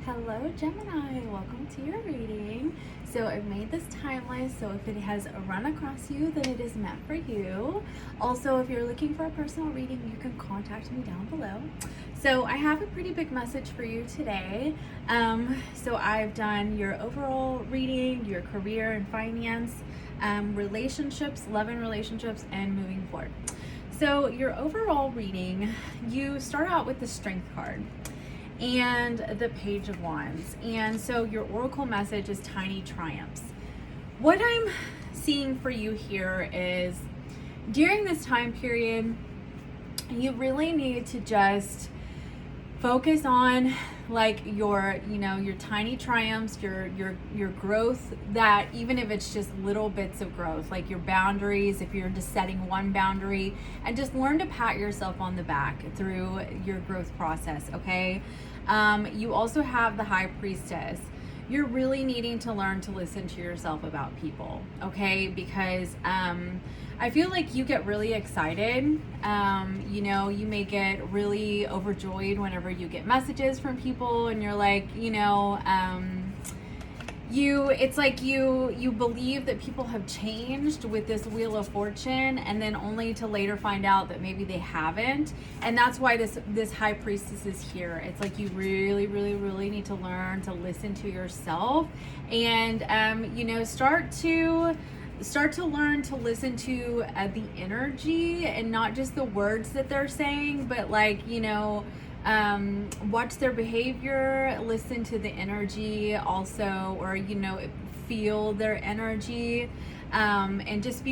Hello Gemini, welcome to your reading. So I've made this timeless, so if it has run across you, then it is meant for you. Also, if you're looking for a personal reading, you can contact me down below. So I have a pretty big message for you today. So I've done your overall reading, your career and finance, relationships, love and relationships, and moving forward. So your overall reading, you start out with the Strength card and the Page of Wands. And so your oracle message is tiny triumphs. What I'm seeing for you here is during this time period, you really need to just focus on like your tiny triumphs, your growth, that even if it's just little bits of growth, like your boundaries, if you're just setting one boundary, and just learn to pat yourself on the back through your growth process. Okay. You also have the High Priestess. You're really needing to learn to listen to yourself about people, okay? Because I feel like you get really excited. You may get really overjoyed whenever you get messages from people, and you're like, it's like you believe that people have changed with this Wheel of Fortune, and then only to later find out that maybe they haven't. And that's why this High Priestess is here. It's like you really, really, really need to learn to listen to yourself, and start to learn to listen to the energy, and not just the words that they're saying, but watch their behavior, listen to the energy also, or feel their energy, and just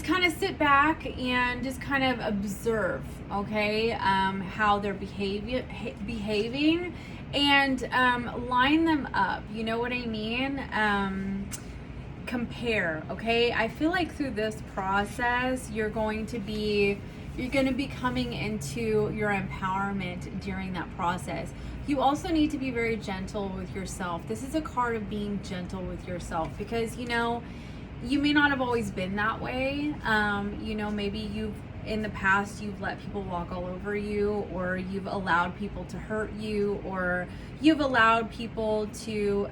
kind of sit back and just kind of observe, okay, how they're behaving, and line them up, you know what I mean? Compare, okay? I feel like through this process, you're going to be coming into your empowerment during that process. You also need to be very gentle with yourself. This is a card of being gentle with yourself, because you may not have always been that way. Maybe in the past you've let people walk all over you, or you've allowed people to hurt you, or you've allowed people to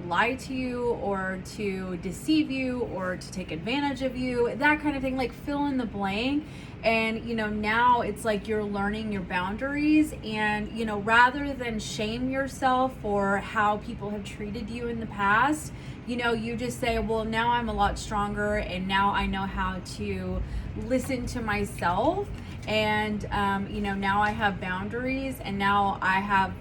lie to you, or to deceive you, or to take advantage of you, that kind of thing, like fill in the blank. And now it's like you're learning your boundaries, and rather than shame yourself for how people have treated you in the past, you just say, well, now I'm a lot stronger, and now I know how to listen to myself, and now I have boundaries, and now I have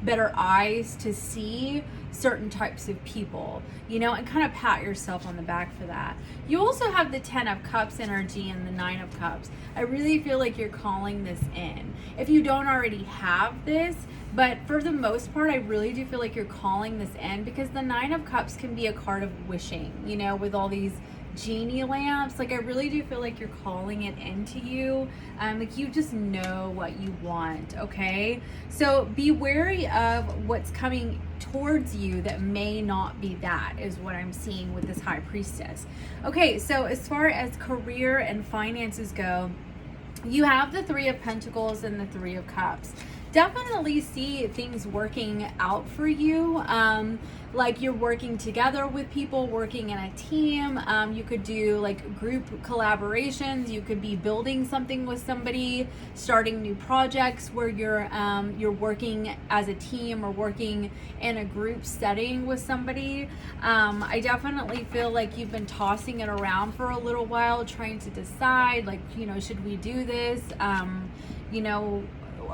better eyes to see certain types of people, and kind of pat yourself on the back for that. You also have the 10 of Cups energy and the 9 of Cups. I really feel like you're calling this in. If you don't already have this, but for the most part, I really do feel like you're calling this in, because the 9 of Cups can be a card of wishing, with all these genie lamps. Like I really do feel like you're calling it into you. Like you just know what you want, okay? So be wary of what's coming towards you that may not be that, is what I'm seeing with this High Priestess. Okay, so as far as career and finances go, you have the 3 of Pentacles and the 3 of Cups. Definitely see things working out for you. Like you're working together with people, working in a team. You could do like group collaborations. You could be building something with somebody, starting new projects where you're working as a team, or working in a group setting with somebody. I definitely feel like you've been tossing it around for a little while, trying to decide, like, should we do this?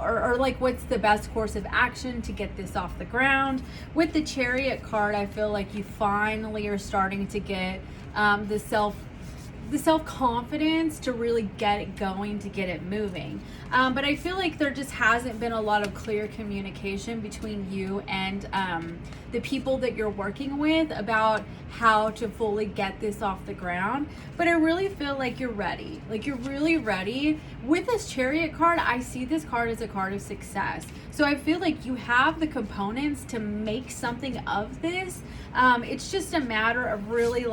Or like what's the best course of action to get this off the ground. With the Chariot card, I feel like you finally are starting to get the self-confidence to really get it going, to get it moving. But I feel like there just hasn't been a lot of clear communication between you and the people that you're working with about how to fully get this off the ground. But I really feel like you're ready. Like you're really ready. With this Chariot card, I see this card as a card of success. So I feel like you have the components to make something of this. It's just a matter of really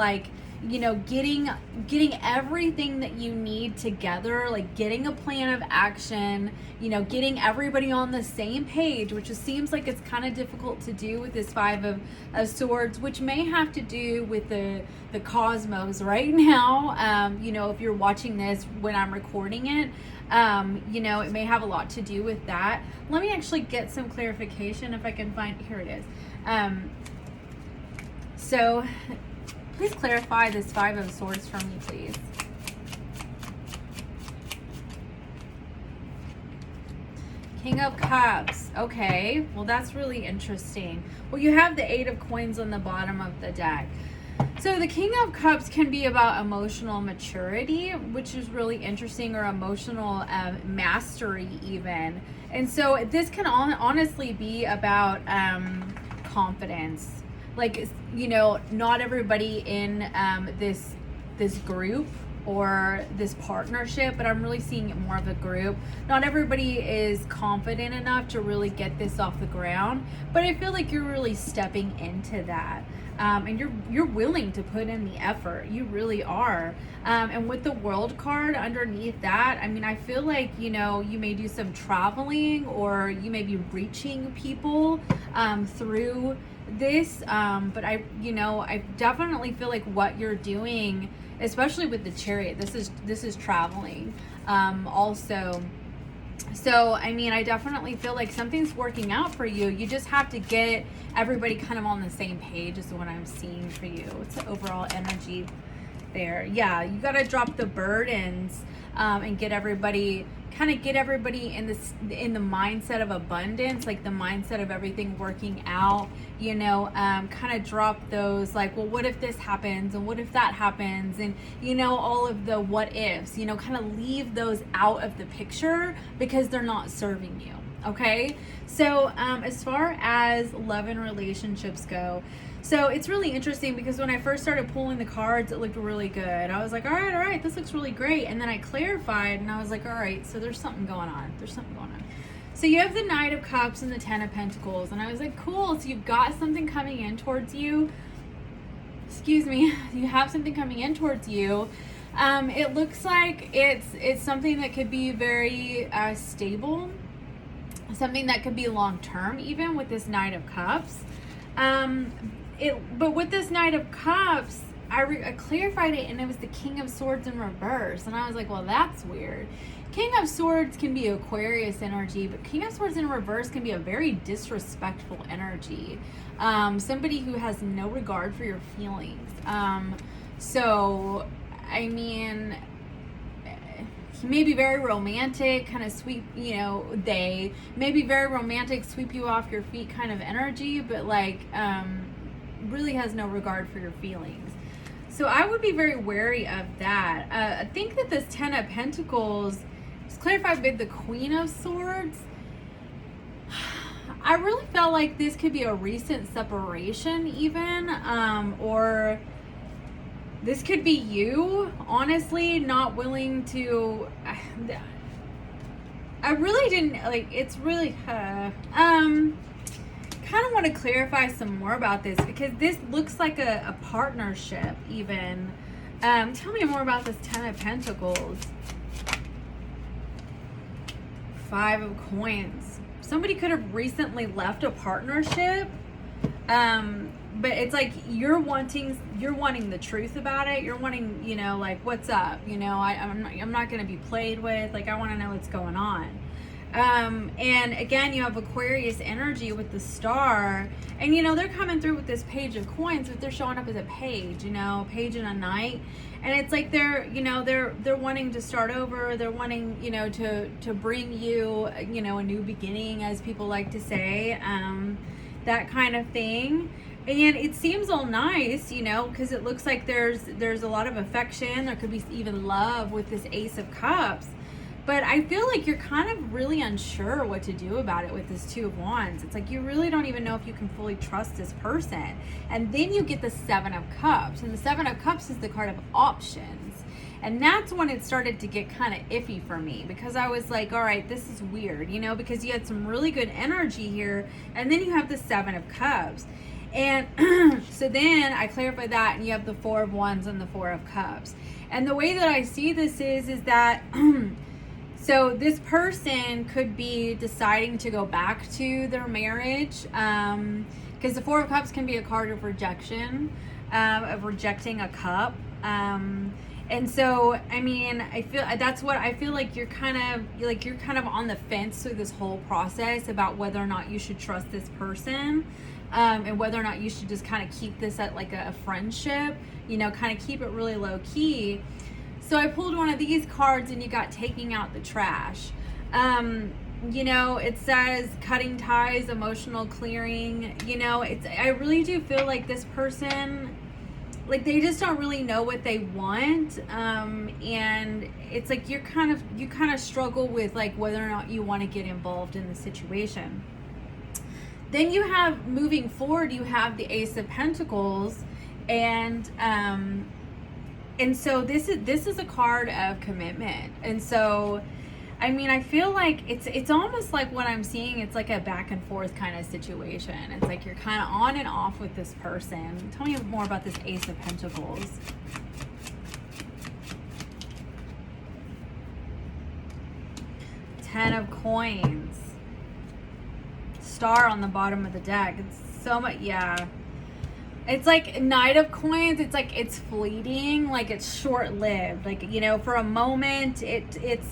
you know, getting everything that you need together, like getting a plan of action, you know, getting everybody on the same page, which just seems like it's kind of difficult to do with this Five of Swords, which may have to do with the cosmos right now. You know, if you're watching this when I'm recording it, you know, it may have a lot to do with that. Let me actually get some clarification if I can find, here it is. So please clarify this Five of Swords for me, please. King of Cups. Okay, well, that's really interesting. Well, you have the Eight of Coins on the bottom of the deck. So the King of Cups can be about emotional maturity, which is really interesting, or emotional mastery even. And so this can honestly be about confidence. Like, you know, not everybody in this group or this partnership, but I'm really seeing it more of a group. Not everybody is confident enough to really get this off the ground, but I feel like you're really stepping into that. And you're willing to put in the effort. You really are. And with the World card underneath that, I mean, I feel like, you know, you may do some traveling, or you may be reaching people through this. But I definitely feel like what you're doing, especially with the Chariot, this is traveling also. So, I mean, I definitely feel like something's working out for you. You just have to get everybody kind of on the same page is what I'm seeing for you. It's the overall energy there. Yeah, you got to drop the burdens and get everybody in the mindset of abundance, like the mindset of everything working out, you know, kind of drop those, like, well, what if this happens, and what if that happens, and, you know, all of the what ifs, you know, kind of leave those out of the picture because they're not serving you. Okay, so as far as love and relationships go, so it's really interesting because when I first started pulling the cards, it looked really good. I was like, all right, this looks really great. And then I clarified and I was like, all right, so there's something going on. So you have the Knight of Cups and the Ten of Pentacles. And I was like, cool. So you've got something coming in towards you. Excuse me. You have something coming in towards you. It looks like it's something that could be very stable. Something that could be long-term even with this Knight of Cups. But with this Knight of Cups, I clarified it, and it was the King of Swords in reverse. And I was like, well, that's weird. King of Swords can be Aquarius energy, but King of Swords in reverse can be a very disrespectful energy. Somebody who has no regard for your feelings. So, I mean, he may be very romantic, kind of sweep, you know, they may be very romantic, sweep you off your feet kind of energy, but like, really has no regard for your feelings. So I would be very wary of that. I think that this Ten of Pentacles is clarified with the Queen of Swords. I really felt like this could be a recent separation even, or this could be you, honestly, not willing to, I really didn't, like, it's really, kind of want to clarify some more about this because this looks like a partnership even. Tell me more about this Ten of Pentacles. Five of Coins. Somebody could have recently left a partnership, but it's like you're wanting the truth about it. You're wanting, you know, like, what's up, you know, I'm not going to be played with. Like, I want to know what's going on. And again, you have Aquarius energy with the Star, and, you know, they're coming through with this Page of Coins, but they're showing up as a page, you know, page and a knight. And it's like they're wanting to start over. They're wanting, you know, to bring you, you know, a new beginning, as people like to say, that kind of thing. And it seems all nice, you know, because it looks like there's a lot of affection. There could be even love with this Ace of Cups. But I feel like you're kind of really unsure what to do about it with this Two of Wands. It's like you really don't even know if you can fully trust this person. And then you get the Seven of Cups. And the Seven of Cups is the card of options. And that's when it started to get kind of iffy for me, because I was like, all right, this is weird, you know, because you had some really good energy here. And then you have the Seven of Cups. And so then I clarify that, and you have the Four of Wands and the Four of Cups. And the way that I see this is that so this person could be deciding to go back to their marriage, because the Four of Cups can be a card of rejection, of rejecting a cup. And so, I mean, I feel like you're kind of on the fence through this whole process about whether or not you should trust this person, and whether or not you should just kind of keep this at like a friendship, kind of keep it really low key. So I pulled one of these cards, and you got taking out the trash. It says cutting ties, emotional clearing. I really do feel like this person, like, they just don't really know what they want, and it's like you kind of struggle with like whether or not you want to get involved in the situation. Then you have, moving forward, you have the Ace of Pentacles, and so this is a card of commitment. And so, I mean, I feel like it's almost like what I'm seeing, it's like a back and forth kind of situation. It's like you're kind of on and off with this person. Tell me more about this Ace of Pentacles. Ten of Coins. Star on the bottom of the deck. It's so much, yeah. It's like Knight of Coins. It's like it's fleeting, like it's short-lived. Like, for a moment, it's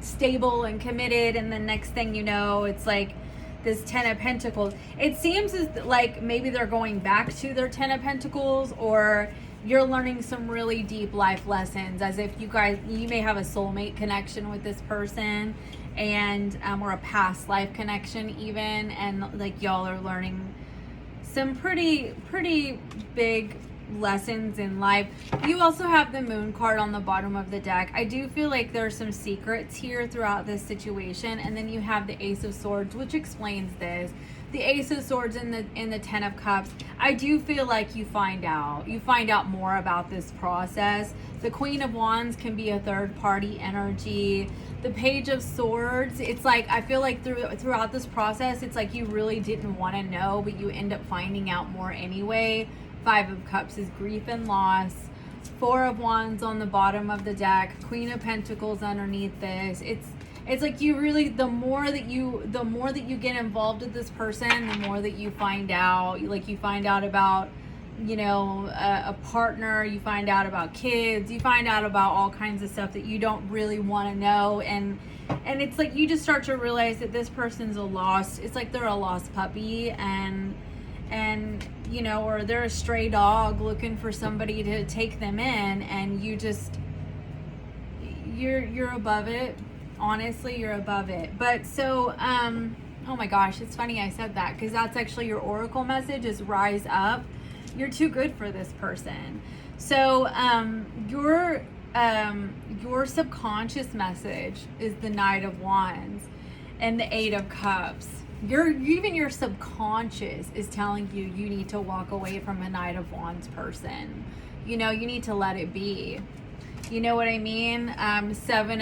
stable and committed, and the next thing you know, it's like this Ten of Pentacles. It seems as like maybe they're going back to their Ten of Pentacles, or you're learning some really deep life lessons, as if you may have a soulmate connection with this person, and or a past life connection even, and like y'all are learning some pretty big lessons in life. You also have the Moon card on the bottom of the deck. I do feel like there's some secrets here throughout this situation. And then you have the Ace of Swords, which explains this. The Ace of Swords and the Ten of Cups. I do feel like you find out more about this process. The Queen of Wands can be a third party energy. The Page of Swords, it's like, I feel like throughout this process, it's like you really didn't want to know, but you end up finding out more anyway. Five of Cups is grief and loss. Four of Wands on the bottom of the deck. Queen of Pentacles underneath this. It's like you really, the more that you get involved with this person, the more that you find out. Like, you find out about, a partner, you find out about kids, you find out about all kinds of stuff that you don't really want to know, and it's like you just start to realize that this person's it's like they're a lost puppy, and or they're a stray dog looking for somebody to take them in, and you're above it. Honestly, you're above it. But so, oh my gosh, it's funny I said that, because that's actually your oracle message is rise up. You're too good for this person. So your subconscious message is the Knight of Wands and the Eight of Cups. Even your subconscious is telling you need to walk away from a Knight of Wands person. You need to let it be. You know what I mean? Seven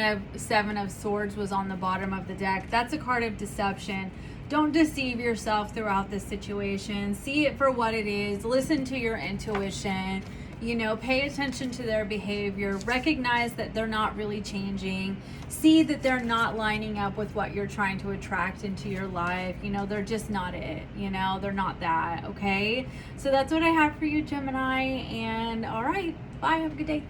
of Swords was on the bottom of the deck. That's a card of deception. Don't deceive yourself throughout this situation. See it for what it is. Listen to your intuition. Pay attention to their behavior. Recognize that they're not really changing. See that they're not lining up with what you're trying to attract into your life. They're just not it. They're not that, okay? So that's what I have for you, Gemini. And all right, bye. Have a good day.